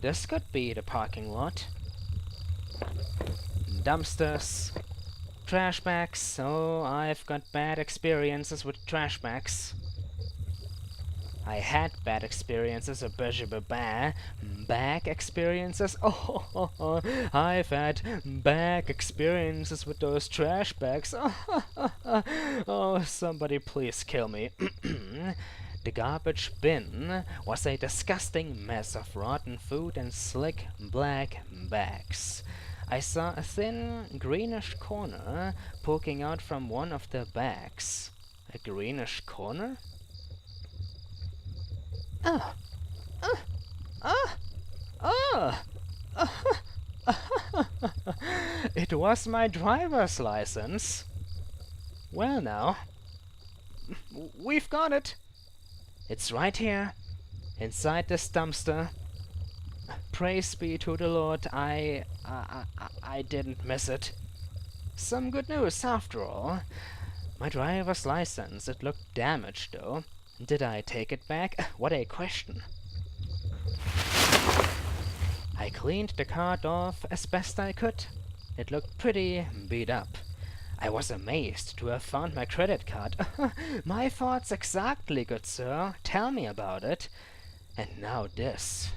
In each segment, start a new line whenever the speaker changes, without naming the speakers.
This could be the parking lot. Dumpsters. Trash bags. Oh, I've got bad experiences with trash bags. I had bad experiences with bag experiences. Oh, I've had bag experiences with those trash bags. Oh, somebody please kill me. The garbage bin was a disgusting mess of rotten food and slick black bags. I saw a thin greenish corner poking out from one of the bags. A greenish corner? Ah! Ah! Ah! Ah! It was my driver's license. Well now, we've got it. It's right here, inside this dumpster. Praise be to the Lord, I didn't miss it. Some good news after all. My driver's license, it looked damaged though. Did I take it back? What a question. I cleaned the card off as best I could. It looked pretty beat up. I was amazed to have found my credit card. My thoughts exactly, good sir. Tell me about it. And now this.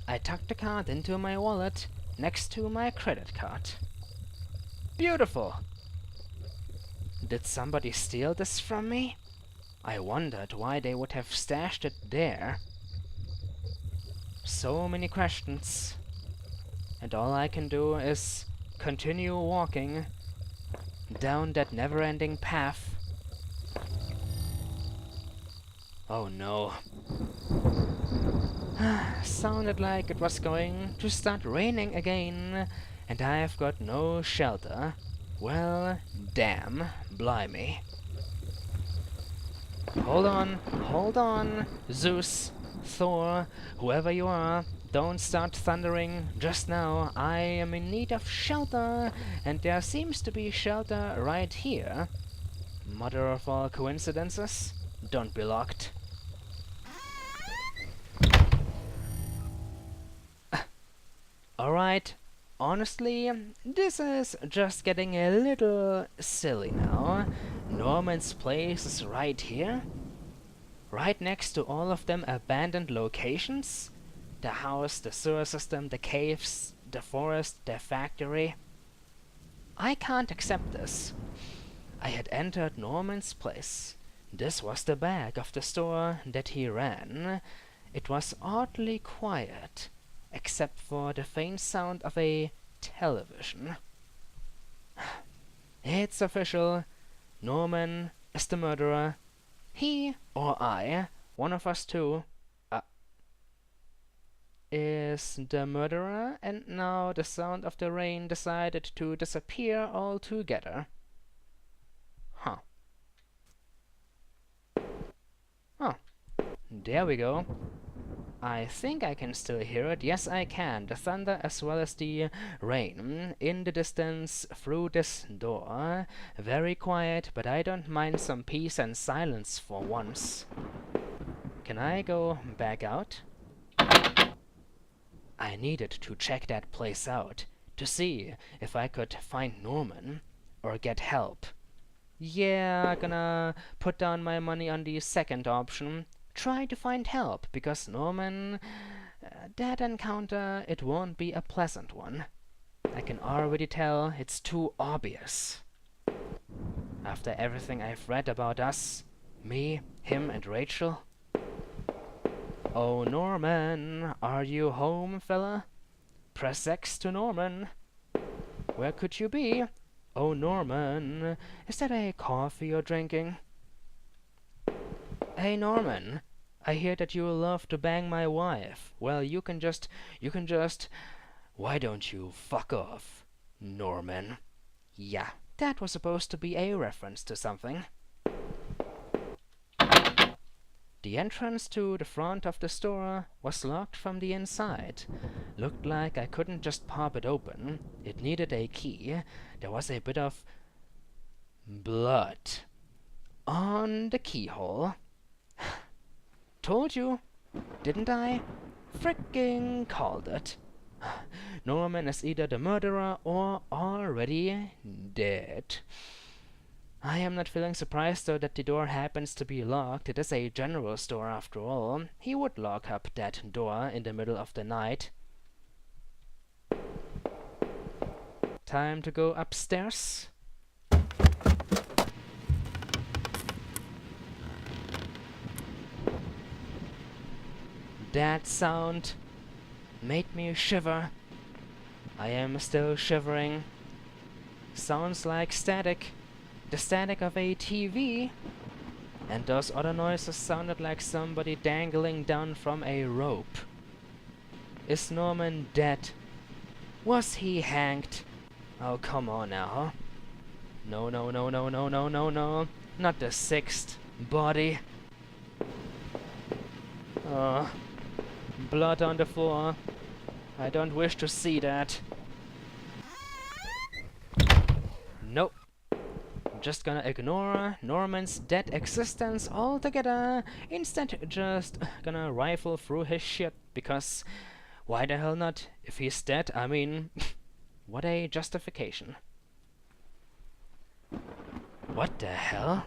I tucked the card into my wallet, next to my credit card. Beautiful! Did somebody steal this from me? I wondered why they would have stashed it there. So many questions. And all I can do is continue walking down that never-ending path. Oh no. Sounded like it was going to start raining again, and I've got no shelter. Well, damn, blimey. Hold on, Zeus, Thor, whoever you are, don't start thundering just now. I am in need of shelter, and there seems to be shelter right here. Mother of all coincidences, don't be locked. Alright, honestly, this is just getting a little silly now. Norman's place is right here? Right next to all of them abandoned locations? The house, the sewer system, the caves, the forest, the factory. I can't accept this. I had entered Norman's place. This was the back of the store that he ran. It was oddly quiet, except for the faint sound of a television. It's official. Norman is the murderer. He or I, one of us two, is the murderer, and now the sound of the rain decided to disappear altogether. Huh. Oh, there we go. I think I can still hear it. Yes, I can. The thunder as well as the rain in the distance through this door. Very quiet, but I don't mind some peace and silence for once. Can I go back out? I needed to check that place out to see if I could find Norman or get help. Yeah, gonna put down my money on the second option. Try to find help, because Norman, that encounter, it won't be a pleasant one. I can already tell it's too obvious. After everything I've read about us, me, him and Rachel. Oh, Norman, are you home, fella? Press X to Norman. Where could you be? Oh, Norman, is that a coffee you're drinking? Hey, Norman, I hear that you love to bang my wife. Well, you can just... Why don't you fuck off, Norman? Yeah, that was supposed to be a reference to something. The entrance to the front of the store was locked from the inside. Looked like I couldn't just pop it open. It needed a key. There was a bit of blood on the keyhole. Told you, Didn't I? Fricking called it. Norman is either the murderer or already dead. I am not feeling surprised though that the door happens to be locked. It is a general store after all. He would lock up that door in the middle of the night. Time to go upstairs. That sound made me shiver. I am still shivering. Sounds like static. The static of a TV. And those other noises sounded like somebody dangling down from a rope. Is Norman dead? Was he hanged? Oh, come on now, huh? No, no, no, no, no, no, no, no. Not the sixth body. Oh, blood on the floor. I don't wish to see that. Nope. I'm just gonna ignore Norman's dead existence altogether. Instead, just gonna rifle through his shit, because why the hell not? If he's dead, I mean, what a justification. What the hell?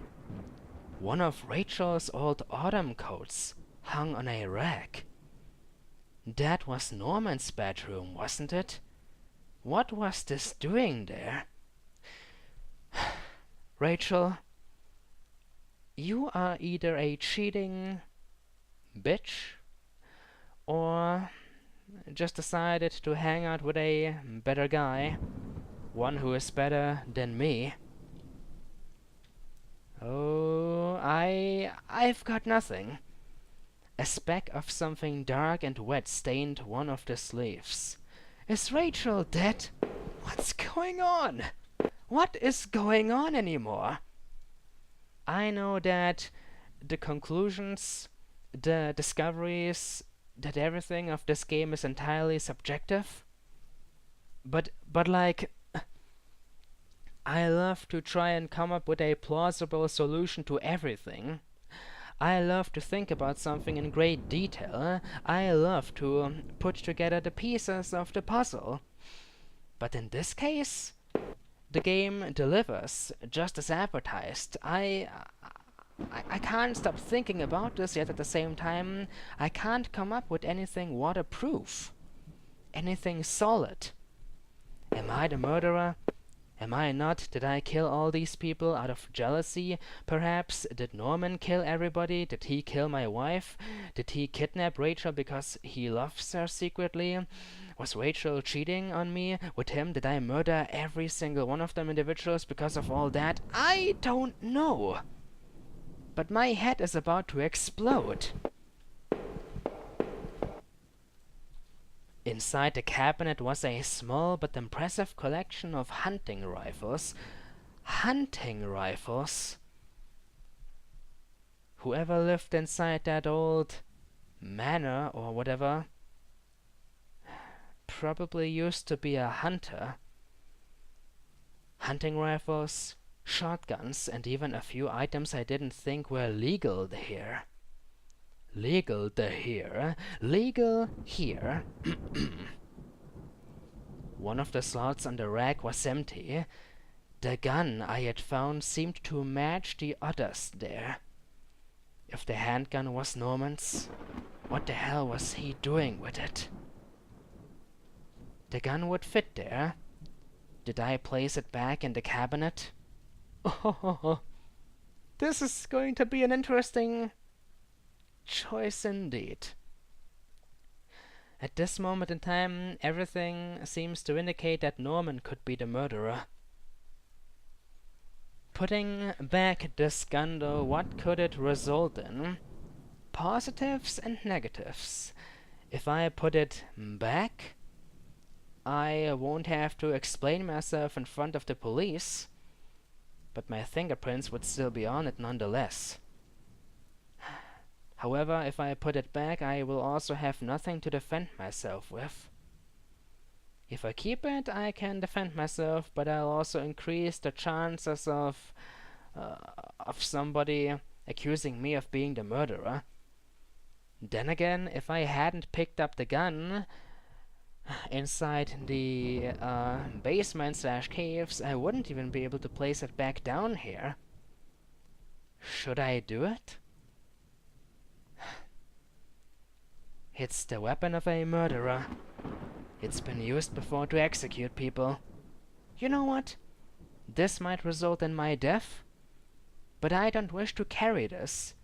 One of Rachel's old autumn coats hung on a rack. That was Norman's bedroom, wasn't it? What was this doing there? Rachel, you are either a cheating bitch or just decided to hang out with a better guy, one who is better than me. Oh, I've got nothing. A speck of something dark and wet stained one of the sleeves. Is Rachel dead? What's going on? What is going on anymore? I know that the conclusions, the discoveries, that everything of this game is entirely subjective. But like, I love to try and come up with a plausible solution to everything. I love to think about something in great detail. I love to put together the pieces of the puzzle. But in this case, the game delivers just as advertised. I can't stop thinking about this, yet at the same time, I can't come up with anything waterproof. Anything solid. Am I the murderer? Am I not? Did I kill all these people out of jealousy? Perhaps? Did Norman kill everybody? Did he kill my wife? Did he kidnap Rachel because he loves her secretly? Was Rachel cheating on me with him? Did I murder every single one of them individuals because of all that? I don't know. But my head is about to explode. Inside the cabinet was a small but impressive collection of hunting rifles. Hunting rifles? Whoever lived inside that old manor or whatever probably used to be a hunter. Hunting rifles, shotguns, and even a few items I didn't think were legal here. Legal here. Legal here. One of the slots on the rack was empty. The gun I had found seemed to match the others there. If the handgun was Norman's, what the hell was he doing with it? The gun would fit there. Did I place it back in the cabinet? Oh, this is going to be an interesting choice indeed. At this moment in time, everything seems to indicate that Norman could be the murderer. Putting back this gun though, what could it result in? Positives and negatives. If I put it back, I won't have to explain myself in front of the police, but my fingerprints would still be on it nonetheless. However, if I put it back, I will also have nothing to defend myself with. If I keep it, I can defend myself, but I'll also increase the chances of somebody accusing me of being the murderer. Then again, if I hadn't picked up the gun inside the basement/caves, I wouldn't even be able to place it back down here. Should I do it? It's the weapon of a murderer. It's been used before to execute people. You know what? This might result in my death, but I don't wish to carry this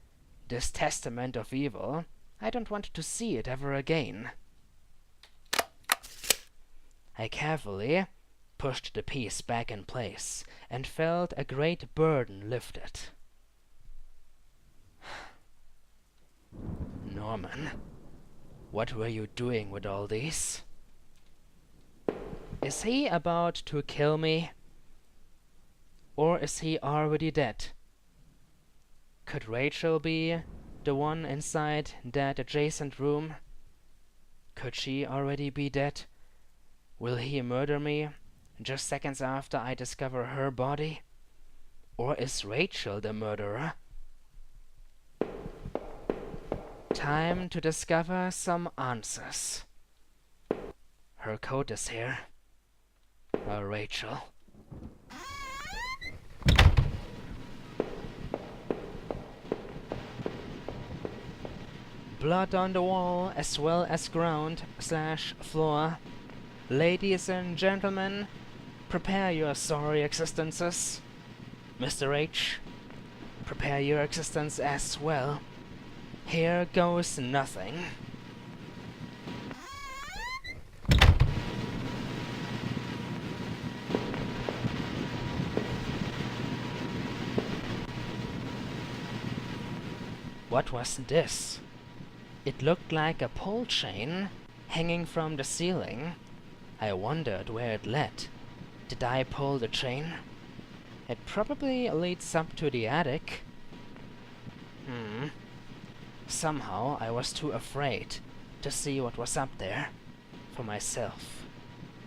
testament of evil. I don't want to see it ever again. I carefully pushed the piece back in place and felt a great burden lifted. Norman, what were you doing with all these? Is he about to kill me? Or is he already dead? Could Rachel be the one inside that adjacent room? Could she already be dead? Will he murder me just seconds after I discover her body? Or is Rachel the murderer? Time to discover some answers. Her coat is here. Rachel. Blood on the wall as well as ground/floor. Ladies and gentlemen, prepare your sorry existences. Mr. H, prepare your existence as well. Here goes nothing. What was this? It looked like a pole chain hanging from the ceiling. I wondered where it led. Did I pull the chain? It probably leads up to the attic. Somehow I was too afraid to see what was up there for myself.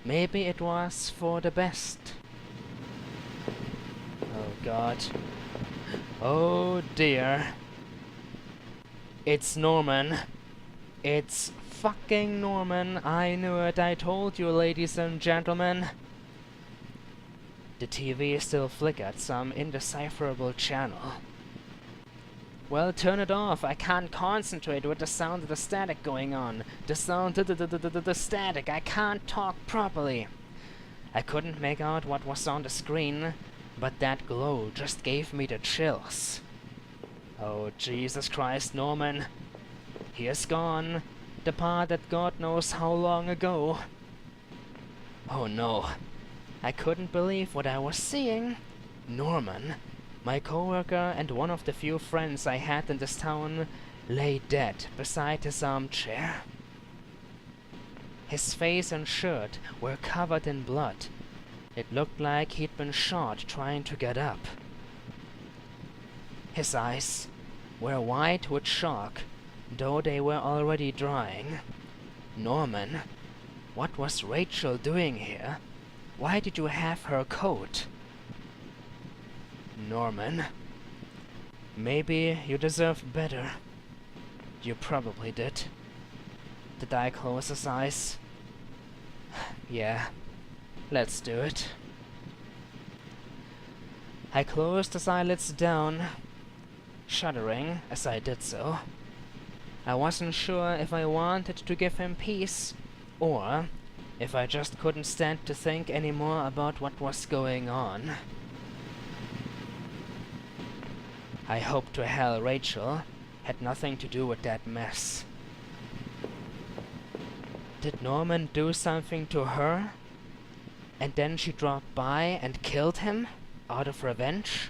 Maybe it was for the best. Oh God. Oh dear. It's Norman. It's fucking Norman. I knew it. I told you, ladies and gentlemen. The TV still flickered some indecipherable channel. Well, turn it off. I can't concentrate with the sound of the static going on. The sound, the static. I can't talk properly. I couldn't make out what was on the screen, but that glow just gave me the chills. Oh, Jesus Christ, Norman. He is gone. Departed God knows how long ago. Oh no. I couldn't believe what I was seeing. Norman, my coworker and one of the few friends I had in this town, lay dead beside his armchair. His face and shirt were covered in blood. It looked like he'd been shot trying to get up. His eyes were white with shock, though they were already drying. Norman, what was Rachel doing here? Why did you have her coat? Norman, maybe you deserved better. You probably did. Did I close his eyes? Yeah, let's do it. I closed his eyelids down, shuddering as I did so. I wasn't sure if I wanted to give him peace, or if I just couldn't stand to think anymore about what was going on. I hope to hell Rachel had nothing to do with that mess. Did Norman do something to her, and then she dropped by and killed him out of revenge?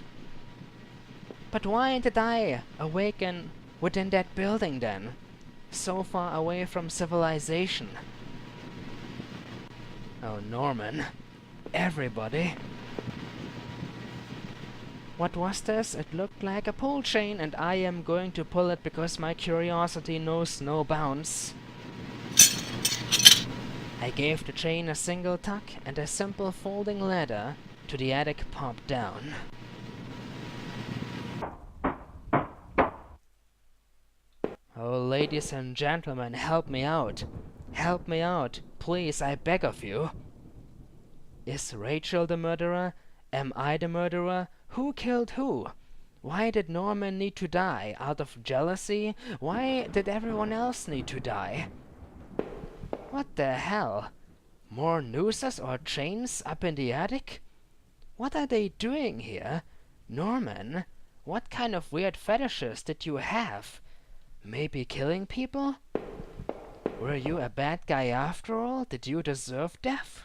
But why did I awaken within that building then, so far away from civilization? Oh, Norman. Everybody. What was this? It looked like a pull chain, and I am going to pull it because my curiosity knows no bounds. I gave the chain a single tuck, and a simple folding ladder to the attic popped down. Oh, ladies and gentlemen, help me out. Help me out. Please, I beg of you. Is Rachel the murderer? Am I the murderer? Who killed who? Why did Norman need to die? Out of jealousy? Why did everyone else need to die? What the hell? More nooses or chains up in the attic? What are they doing here? Norman, what kind of weird fetishes did you have? Maybe killing people? Were you a bad guy after all? Did you deserve death?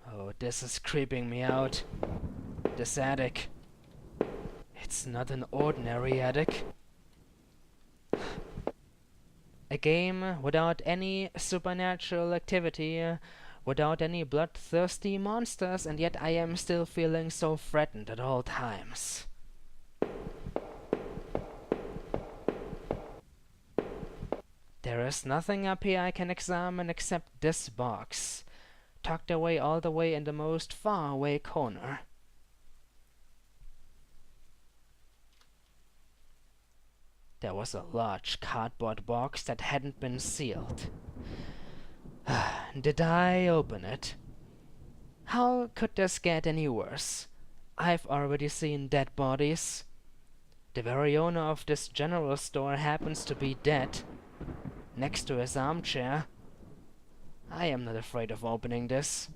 Oh, this is creeping me out. This attic. It's not an ordinary attic. A game without any supernatural activity, without any bloodthirsty monsters, and yet I am still feeling so threatened at all times. There is nothing up here I can examine except this box, tucked away all the way in the most far-away corner. There was a large cardboard box that hadn't been sealed. Did I open it? How could this get any worse? I've already seen dead bodies. The very owner of this general store happens to be dead, next to his armchair. I am not afraid of opening this.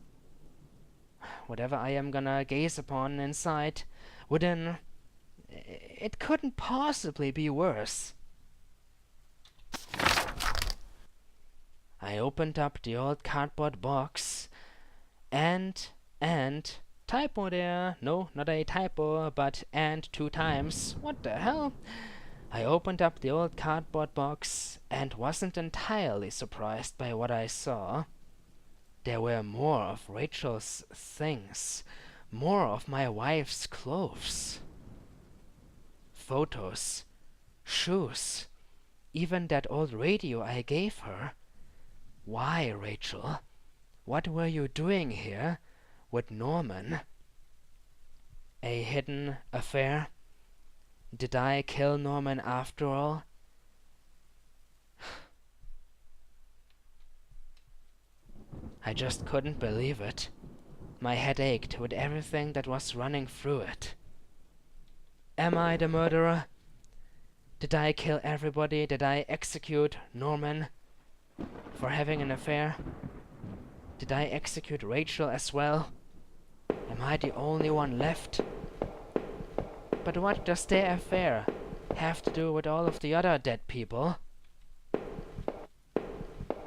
Whatever I am gonna gaze upon inside, within, it couldn't possibly be worse. I opened up the old cardboard box, and, typo there, no, not a typo, but and 2 times, what the hell? I opened up the old cardboard box, and wasn't entirely surprised by what I saw. There were more of Rachel's things, more of my wife's clothes. Photos, shoes, even that old radio I gave her. Why, Rachel? What were you doing here with Norman? A hidden affair? Did I kill Norman after all? I just couldn't believe it. My head ached with everything that was running through it. Am I the murderer? Did I kill everybody? Did I execute Norman for having an affair? Did I execute Rachel as well? Am I the only one left? But what does their affair have to do with all of the other dead people?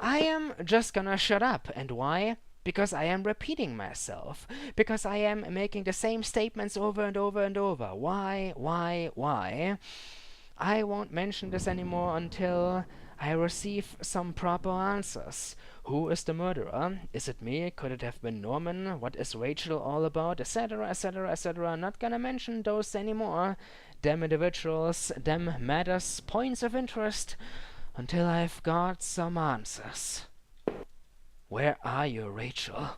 I am just gonna shut up. And why? Because I am repeating myself. Because I am making the same statements over and over and over. Why? I won't mention this anymore until I receive some proper answers. Who is the murderer? Is it me? Could it have been Norman? What is Rachel all about? Etc., etc., etc. Not gonna mention those anymore. Them individuals, them matters, points of interest, until I've got some answers. Where are you, Rachel?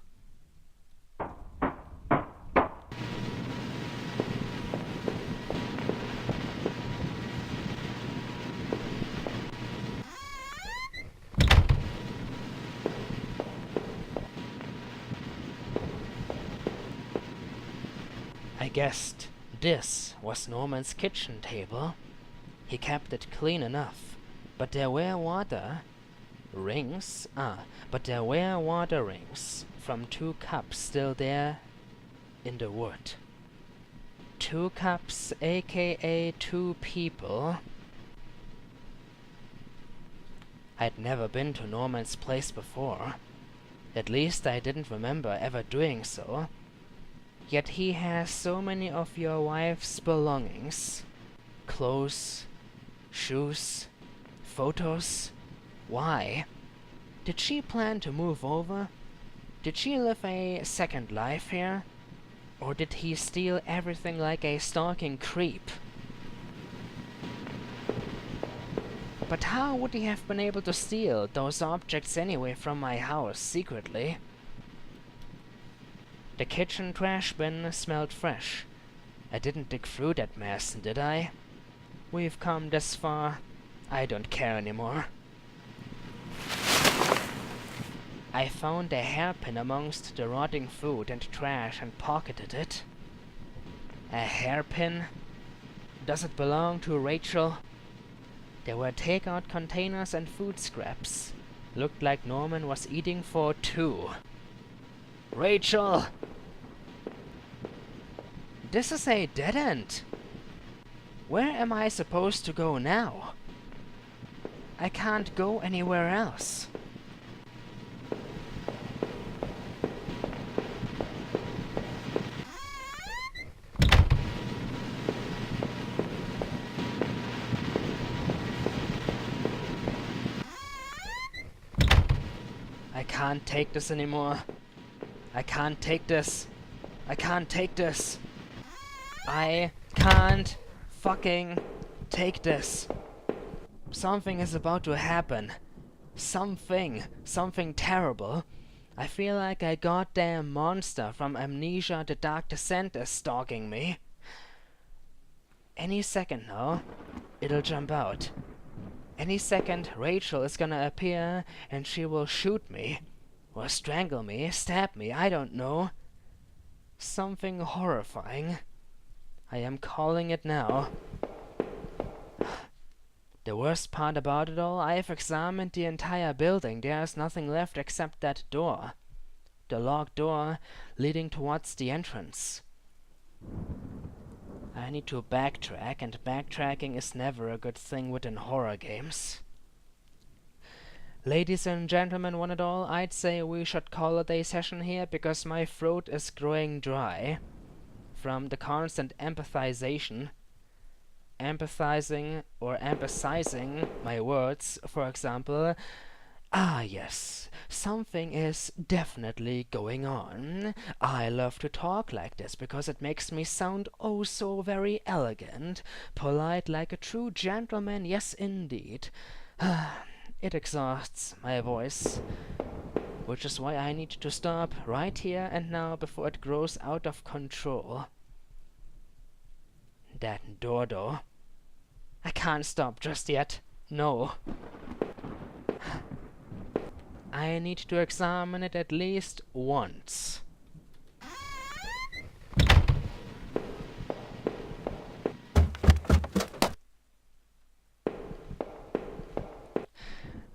I guessed this was Norman's kitchen table. He kept it clean enough, but there were water rings. But there were water rings from 2 cups still there in the wood. 2 cups, aka 2 people. I'd never been to Norman's place before. At least I didn't remember ever doing so. Yet he has so many of your wife's belongings. Clothes, shoes, photos. Why? Did she plan to move over? Did she live a second life here? Or did he steal everything like a stalking creep? But how would he have been able to steal those objects anyway from my house secretly? The kitchen trash bin smelled fresh. I didn't dig through that mess, did I? We've come this far. I don't care anymore. I found a hairpin amongst the rotting food and trash and pocketed it. A hairpin? Does it belong to Rachel? There were takeout containers and food scraps. Looked like Norman was eating for two. Rachel! This is a dead end. Where am I supposed to go now? I can't go anywhere else. I can't take this anymore. I can't take this. I can't take this. I can't fucking take this. Something is about to happen. Something terrible. I feel like a goddamn monster from Amnesia: The Dark Descent is stalking me. Any second now, it'll jump out. Any second, Rachel is gonna appear and she will shoot me. Or strangle me, stab me, I don't know. Something horrifying. I am calling it now. The worst part about it all, I have examined the entire building. There is nothing left except that door. The locked door leading towards the entrance. I need to backtrack, and backtracking is never a good thing within horror games. Ladies and gentlemen, one and all, I'd say we should call it a session here because my throat is growing dry from the constant empathizing or emphasizing my words. For example, ah yes, something is definitely going on. I love to talk like this because it makes me sound oh so very elegant, polite like a true gentleman, yes indeed. It exhausts my voice, which is why I need to stop right here and now before it grows out of control. That door though. I can't stop just yet. No. I need to examine it at least once.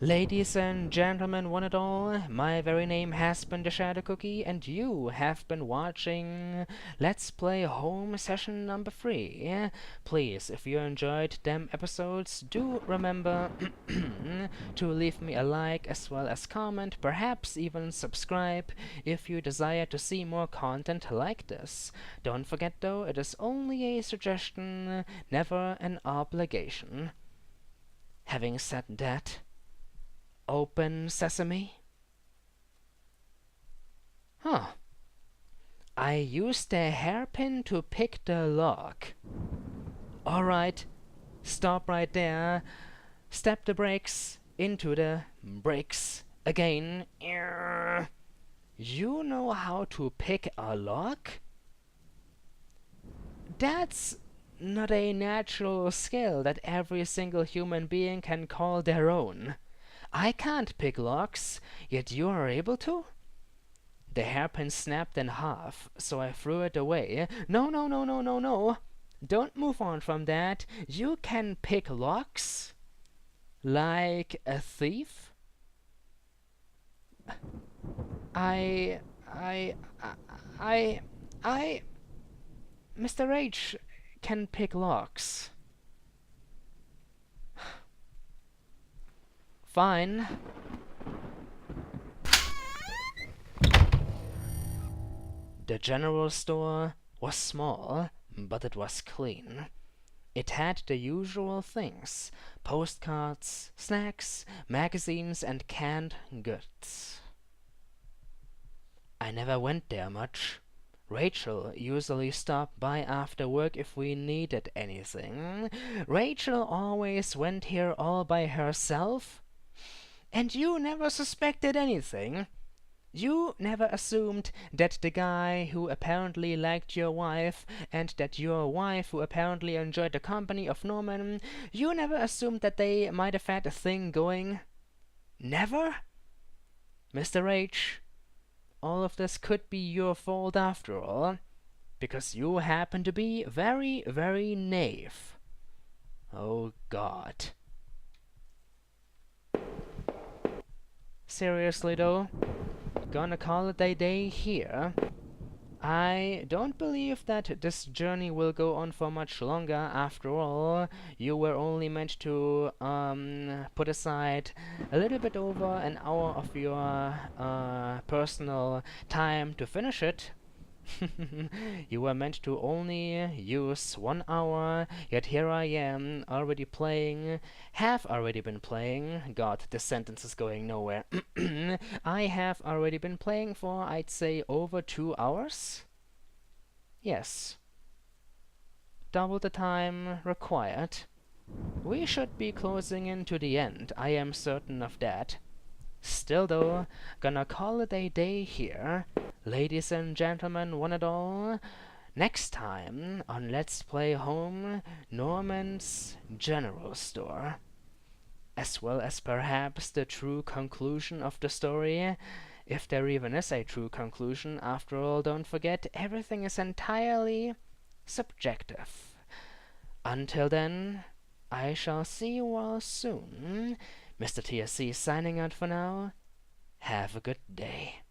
Ladies and gentlemen, one and all, my very name has been TheShadowCookie, and you have been watching Let's Play Home Session number 3. Please, if you enjoyed them episodes, do remember to leave me a like as well as comment, perhaps even subscribe if you desire to see more content like this. Don't forget though, it is only a suggestion, never an obligation. Having said that, open sesame? Huh. I used a hairpin to pick the lock. Alright, stop right there. Step the brakes into the brakes again. You know how to pick a lock? That's not a natural skill that every single human being can call their own. I can't pick locks, yet you are able to? The hairpin snapped in half, so I threw it away. No, no, no, no, no, no. Don't move on from that. You can pick locks? Like a thief? Mr. H can pick locks. Fine. The general store was small, but it was clean. It had the usual things: postcards, snacks, magazines, and canned goods. I never went there much. Rachel usually stopped by after work if we needed anything. Rachel always went here all by herself. And you never suspected anything? You never assumed that the guy who apparently liked your wife and that your wife who apparently enjoyed the company of Norman, you never assumed that they might have had a thing going? Never? Mr. H, all of this could be your fault after all, because you happen to be very, very naive. Oh God. Seriously though, gonna call it a day here. I don't believe that this journey will go on for much longer. After all, you were only meant to put aside a little bit over an hour of your personal time to finish it. You were meant to only use 1 hour, yet here I am, already playing, have already been playing. God, this sentence is going nowhere. I have already been playing for, I'd say, over 2 hours? Yes. Double the time required. We should be closing in to the end, I am certain of that. Still though, gonna call it a day here. Ladies and gentlemen, one and all, next time on Let's Play Home Norman's General Store. As well as perhaps the true conclusion of the story, if there even is a true conclusion. After all, don't forget, everything is entirely subjective. Until then, I shall see you all soon. Mr. TSC signing out for now. Have a good day.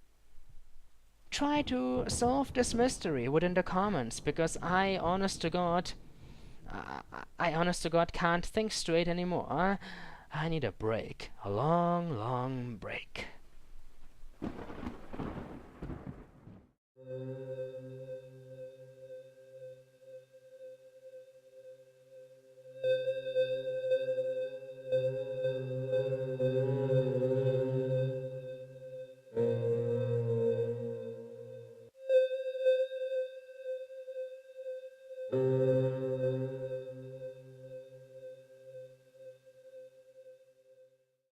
Try to solve this mystery within the comments, because I honest to God can't think straight anymore. I need a break. A long, long break.